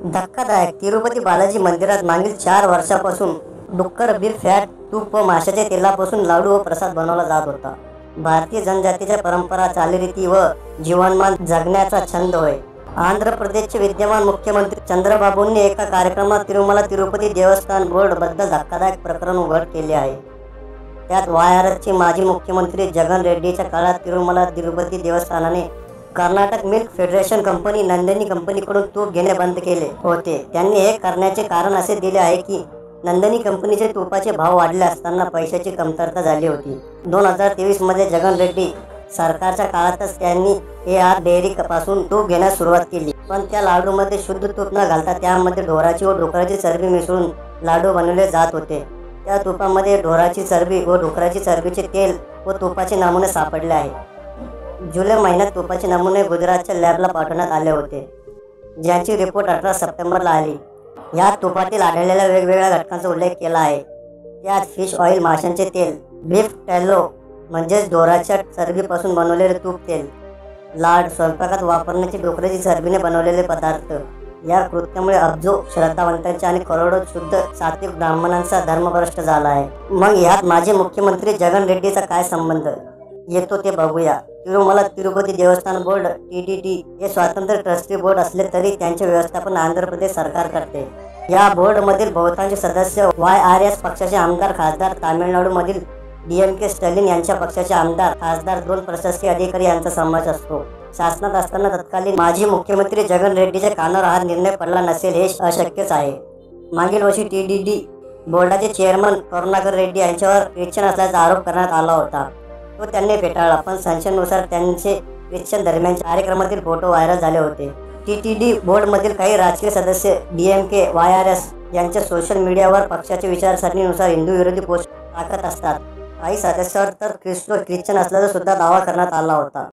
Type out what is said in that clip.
धक्कादायक. तिरुपती बालाजी मंदिरात मागील 4 वर्षापासून डुक्कर, बीफ फॅट, तूप व माशाच्या तेलापासून लाडू व प्रसाद बनवला जात होता. भारतीय जनजातीच्या परंपरा, चालीरीती व जीवनमान जगण्याचा छंद होय. आंध्र प्रदेशचे विद्यमान मुख्यमंत्री चंद्रबाबूंनी एका कार्यक्रमात तिरुमला तिरुपती देवस्थान बोर्ड बद्दल धक्कादायक प्रकरण उघड केले आहे. त्यात वायआरएसचे माजी मुख्यमंत्री जगन रेड्डीच्या काळात तिरुमला तिरुपती देवस्थानाने Karnataka milk federation company Nandini कंपनीकडून तूप घेणे बंद केले होते. त्यांनी हे करण्याचे कारण असे दिले आहे की नंदिनी कंपनीचे तुपाचे भाव वाढले असताना पैशाची कमतरता झाली होती. 2023 मध्ये जगन रेड्डी सरकारच्या काळातच त्यांनी AR डेअरी पासून तूप घेण्यास सुरुवात केली. पण त्या लाडूमध्ये शुद्ध तूप न घालता त्यामध्ये ढोराची व डुकराची चरबी मिसळून लाडू बनवले जात होते. त्या तुपामध्ये ढोराची चरबी व डुकराची चरबीचे तेल व तुपाचे नमुने सापडले आहे. जुलै महिन्यात तुपाचे नमुने गुजरातच्या लॅबला पाठवण्यात आले होते, ज्यांची रिपोर्ट 18 सप्टेंबरला आली. यात तुपातील आढळलेल्या वेगवेगळ्या घटकांचा उल्लेख केला आहे. त्यात फिश ऑइल, माशांचे तेल, बीफ टॅलो म्हणजेच ढोराच्या चरबीपासून बनवलेले तूप तेल, लाड, स्वयंपाकात वापरण्याची डुकराची चरबीने बनवलेले पदार्थ. या कृत्यामुळे अब्जो श्रद्धावंतांच्या आणि करोडो शुद्ध सात्विक ब्राह्मणांचा धर्मभ्रष्ट झाला आहे. मग यात माजी मुख्यमंत्री जगन रेड्डीचा काय संबंध येतो ते बघूया. तिरुमला तिरुपती देवस्थान बोर्ड TTD हे स्वतंत्र ट्रस्टी बोर्ड असले तरी त्यांचे व्यवस्थापन आंध्र प्रदेश सरकार करते. या बोर्डमधील बहुतांश सदस्य YRS पक्षाचे आमदार, खासदार, तामिळनाडूमधील DMK स्टॅलिन यांच्या पक्षाचे आमदार, खासदार, 2 प्रशासकीय अधिकारी यांचा समावेश असतो. शासनात असताना तत्कालीन माजी मुख्यमंत्री जगन रेड्डीच्या कानावर हा निर्णय पडला नसेल हे अशक्यच आहे. मागील वर्षी TTD बोर्डाचे चेअरमन करुणाकर रेड्डी यांच्यावर ख्रिश्चन असल्याचा आरोप करण्यात आला होता. तो त्यांनी फेटाळला, पण संशयानुसार त्यांचे ख्रिश्चन धर्मियांच्या कार्यक्रमातील फोटो व्हायरल झाले होते. TTD बोर्डमधील काही राजकीय सदस्य DMK, YRS यांच्या सोशल मीडियावर पक्षाच्या विचारसरणीनुसार हिंदू विरोधी पोस्ट टाकत असतात. काही सदस्यांवर तर ख्रिश्चन असल्याचा सुद्धा दावा करण्यात आला होता.